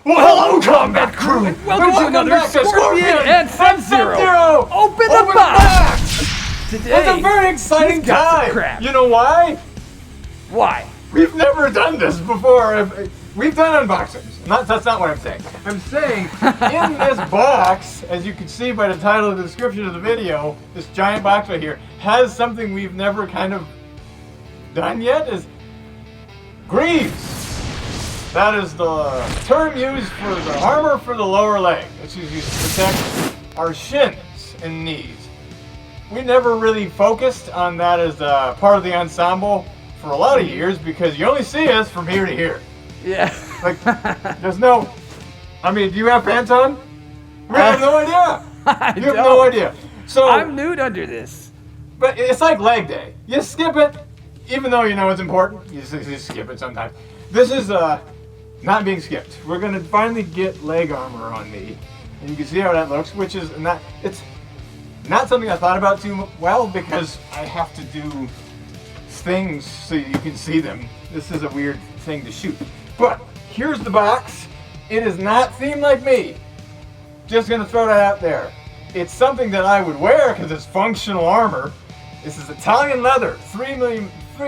Well, hello, combat crew! And welcome to another back to Scorpion and Sub-Zero! Open the box! Today, it's a very exciting got some time! crap. You know why? Why? We've never done this before. We've done unboxings. That's not what I'm saying. I'm saying in this box, as you can see by the title and the description of the video, this giant box right here has something we've never kind of done yet. Is Greaves. That is the term used for the armor for the lower leg. It's used to protect our shins and knees. We never really focused on that as part of the ensemble for a lot of years because you only see us from here to here. Yeah. Like, there's no... I mean, do you have pants on? We have no idea. You have no idea. So I'm nude under this. But it's like leg day. You skip it, even though you know it's important. You just skip it sometimes. This is not being skipped. We're gonna finally get leg armor on me, and you can see how that looks. Which is not. It's not something I thought about too well because I have to do things so you can see them. This is a weird thing to shoot. But here's the box. It is not themed like me. Just gonna throw that out there. It's something that I would wear because it's functional armor. This is Italian leather, 3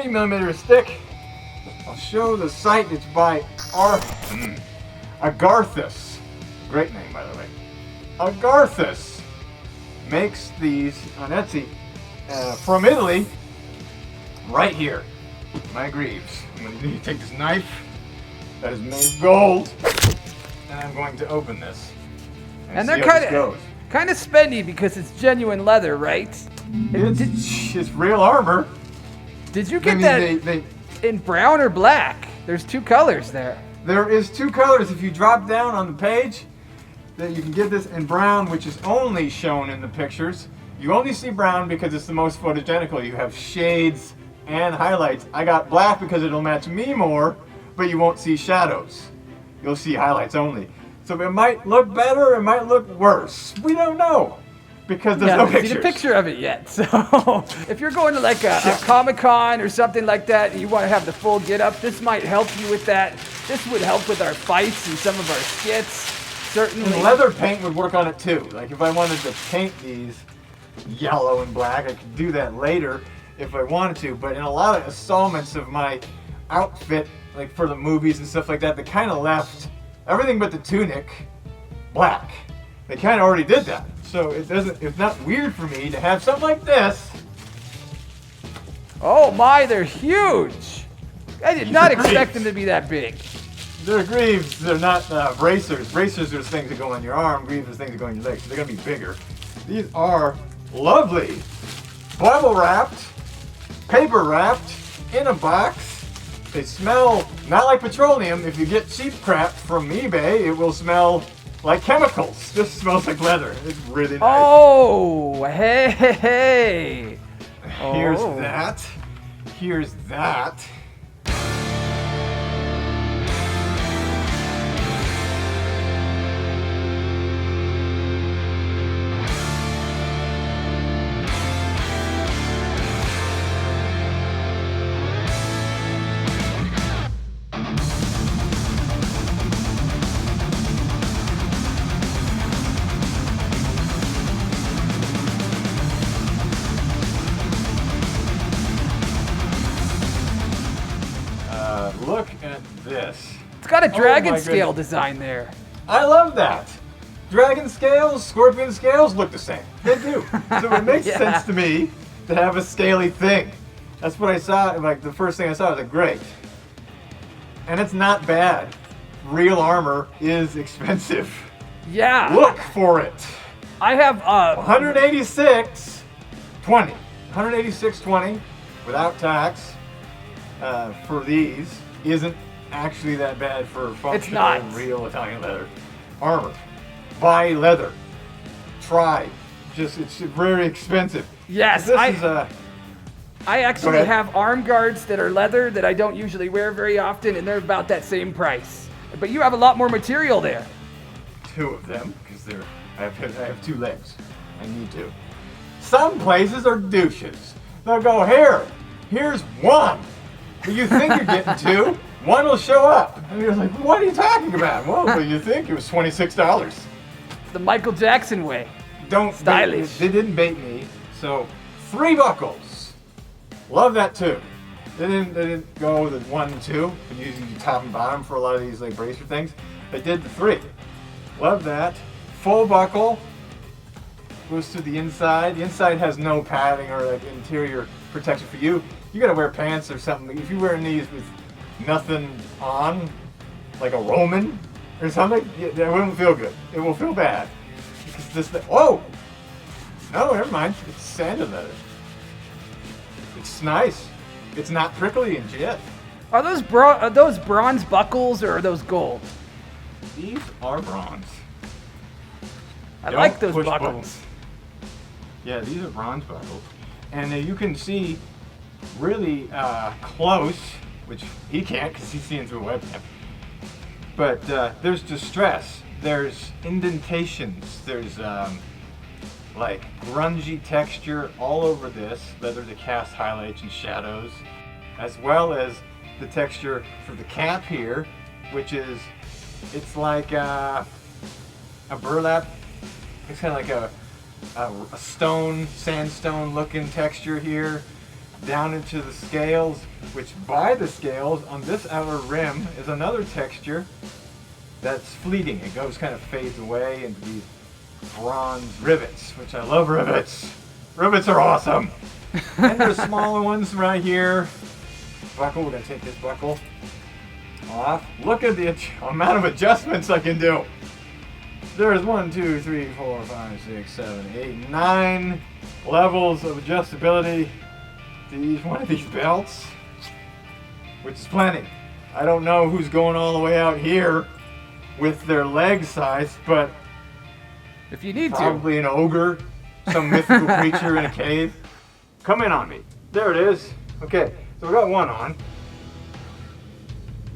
millimeter thick. I'll show the site. It's by Agarthis. Great name, by the way. Agarthis makes these on Etsy from Italy. Right here, my Greaves. I'm going to take this knife that is made of gold, and I'm going to open this. And they're kind of spendy because it's genuine leather, right? It's real armor. Did you get that in brown or black? There's two colors there. There is two colors. If you drop down on the page, that you can get this in brown, which is only shown in the pictures. You only see brown because it's the most photogenical. You have shades and highlights. I got black because it'll match me more, but you won't see shadows. You'll see highlights only. So it might look better, it might look worse. We don't know because there's no pictures. See the picture of it yet. So if you're going to like a Comic-Con or something like that and you want to have the full get-up, this might help you with that. This would help with our fights and some of our skits, certainly. And leather paint would work on it too. Like if I wanted to paint these yellow and black, I could do that later if I wanted to. But in a lot of installments of my outfit, like for the movies and stuff like that, they kind of left everything but the tunic black. They kind of already did that. So it's not weird for me to have something like this. Oh my, they're huge. I did not expect them to be that big. They're Greaves, they're not bracers. Bracers are things that go on your arm, Greaves are things that go on your legs. So they're gonna be bigger. These are lovely. Bubble wrapped, paper wrapped, in a box. They smell not like petroleum. If you get cheap crap from eBay, it will smell like chemicals. This smells like leather. It's really nice. Oh, hey. Here's that. Here's that. Look at this. It's got a dragon scale design there. I love that. Dragon scales, scorpion scales look the same. They do. So it makes sense to me to have a scaly thing. That's what I saw. Like the first thing I saw, I was like, great. And it's not bad. Real armor is expensive. Yeah. Look for it. I have 186.20. 186.20 without tax for these isn't actually that bad for functional real Italian leather armor. Buy leather. Try. It's very expensive. Yes, this I actually have arm guards that are leather that I don't usually wear very often, and they're about that same price. But you have a lot more material there. Two of them, because I have two legs. I need to. Some places are douches. They'll go, here's one. But you think you're getting two, one will show up. And you're like, what are you talking about? Well, you think it was $26. The Michael Jackson way. Don't Stylish. They didn't bait me. So 3 buckles. Love that too. They didn't go with the 1 and 2, and using top and bottom for a lot of these like bracer things. They did the 3. Love that. Full buckle. Goes through the inside. The inside has no padding or like interior protection for you. You gotta wear pants or something. If you're wearing these with nothing on, like a Roman or something, that wouldn't feel good. It will feel bad. Because this thing, whoa! No, never mind. It's sanded leather. It's nice. It's not prickly and shit. Are those bronze buckles or are those gold? These are bronze. I Don't like those push buckles. buttons. Yeah, these are bronze buckles. And you can see really close, which he can't because he's seeing through a webcam. But there's distress. There's indentations. There's like grungy texture all over this. Leather to cast highlights and shadows. As well as the texture for the cap here, which is, it's like a burlap. It's kind of like a stone, sandstone looking texture here, down into the scales, which by the scales on this outer rim is another texture that's fleeting. It goes kind of fades away into these bronze rivets, which I love rivets. Rivets are awesome. And there's smaller ones right here. Buckle, we're gonna take this buckle off. Look at the amount of adjustments I can do. There's 1, 2, 3, 4, 5, 6, 7, 8, 9 levels of adjustability to each one of these belts, which is plenty. I don't know who's going all the way out here with their leg size, but If you need probably an ogre, some mythical creature in a cave. Come in on me. There it is. Okay, so we got one on. to.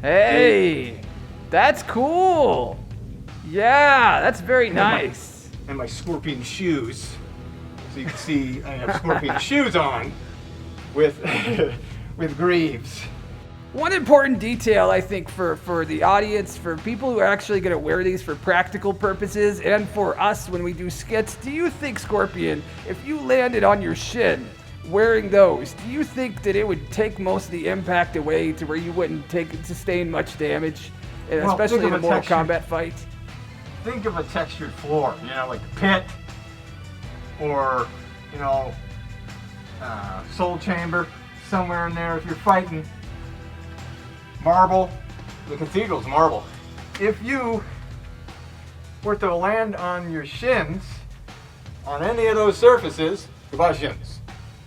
Hey, that's cool. Yeah, that's very nice. And my scorpion shoes. So you can see I have scorpion shoes on with with Greaves. One important detail, I think, for the audience, for people who are actually going to wear these for practical purposes, and for us when we do skits, do you think, Scorpion, if you landed on your shin wearing those, do you think that it would take most of the impact away to where you wouldn't sustain much damage, and Well, especially think in a of a Mortal texture. Kombat fight? Think of a textured floor, you know, like the pit, or, you know, soul chamber, somewhere in there. If you're fighting marble, the cathedral's marble. If you were to land on your shins, on any of those surfaces, goodbye shins.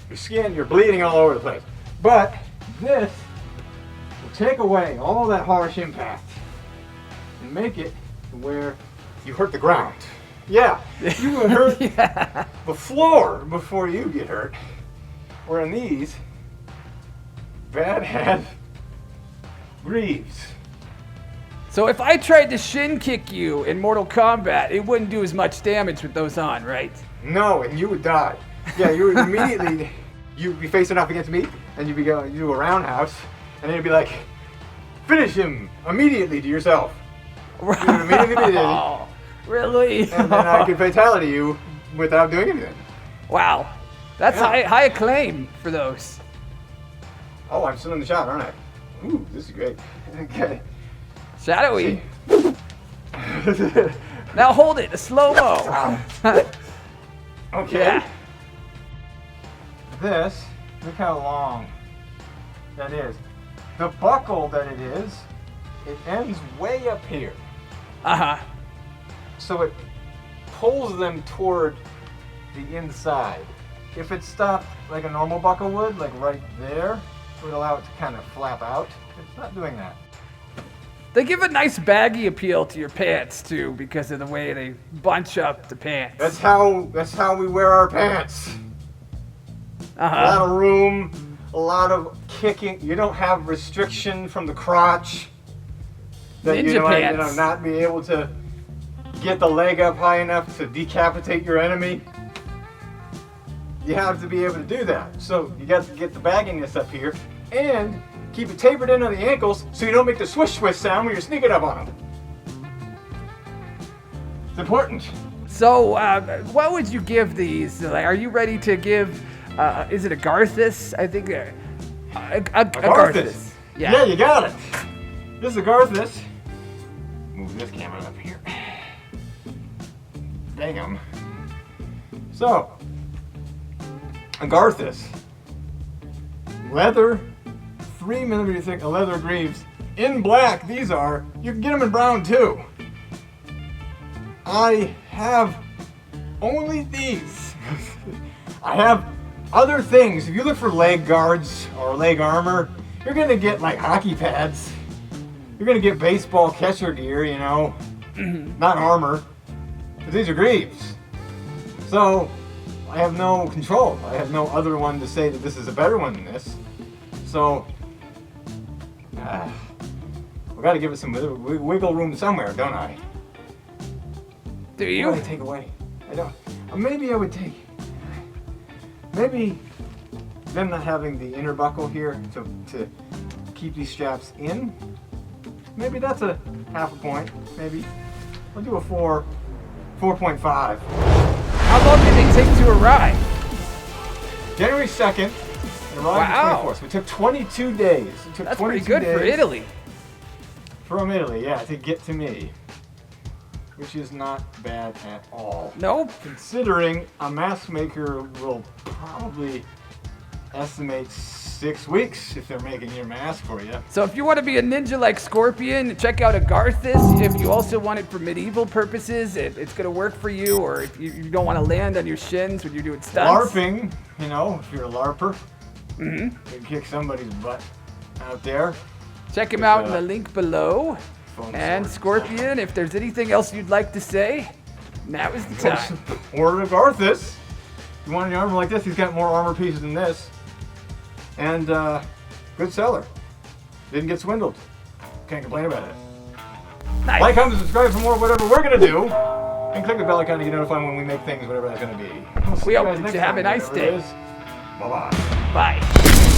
Your skin, you're bleeding all over the place. But this will take away all that harsh impact and make it to where you hurt the ground. Yeah, you will hurt the floor before you get hurt. Where in these, bad hat Greaves. So if I tried to shin kick you in Mortal Kombat, it wouldn't do as much damage with those on, right? No, and you would die. Yeah, you would immediately, you'd be facing off against me, and you'd be going, you do a roundhouse, and then you'd be like, finish him immediately to yourself. You would immediately be dead, Oh, really? and then I could fatality you without doing anything. Wow. That's Yeah. high acclaim for those. Oh, I'm still in the shot, aren't I? Ooh, this is great. Okay. Shadowy. Now hold it, a slow-mo. Okay. Yeah. This, look how long that is. The buckle that it is, it ends way up here. Uh-huh. So it pulls them toward the inside. If it stopped like a normal buckle would, like right there, it would allow it to kind of flap out. It's not doing that. They give a nice baggy appeal to your pants, too, because of the way they bunch up the pants. That's how we wear our pants. A lot Uh-huh. of room, a lot of kicking. You don't have restriction from the crotch. That Ninja you know, pants. not be able to get the leg up high enough to decapitate your enemy. You have to be able to do that. So you got to get the bagginess up here, and Keep it tapered in on the ankles so you don't make the swish swish sound when you're sneaking up on them. It's important. So, what would you give these? Like, are you ready to give? Is it Agarthis? I think. Agarthis. Yeah, you got it. This is Agarthis. Move this camera up here. Damn. So, Agarthis. Leather, 3mm thick leather greaves. In black, these are. You can get them in brown too. I have only these. I have other things. If you look for leg guards or leg armor, you're gonna get like hockey pads. You're gonna get baseball catcher gear, you know, not armor. But these are greaves. So I have no control. I have no other one to say that this is a better one than this. So we gotta give it some wiggle room somewhere, don't I? Do you? What do I take away? I don't. Maybe I would take. Maybe them not having the inner buckle here to keep these straps in. Maybe that's a half a point. Maybe. I'll do a 4.5. How long did they take to arrive? January 2nd. And arrived Wow. the 24th. So it took 22 days. It took That's 22 pretty good days for Italy. From Italy, yeah, to get to me. Which is not bad at all. Nope. Considering a mask maker will probably estimate 6 weeks if they're making your mask for you. So if you want to be a ninja like Scorpion, check out Agarthis. If you also want it for medieval purposes, it's going to work for you. Or if you don't want to land on your shins when you're doing stunts. LARPing, you know, if you're a LARPer, you can kick somebody's butt out there. Check him out in the link below. Phone And sword. Scorpion, if there's anything else you'd like to say, now is the time. Order Agarthis. If you want an armor like this, he's got more armor pieces than this. And good seller. Didn't get swindled. Can't complain about it. Nice. Like, comment, subscribe for more of whatever we're gonna do. And click the bell icon to get notified when we make things, whatever that's gonna be. We'll see We you hope guys that next you have time, a nice whatever it day. is. Bye-bye. Bye.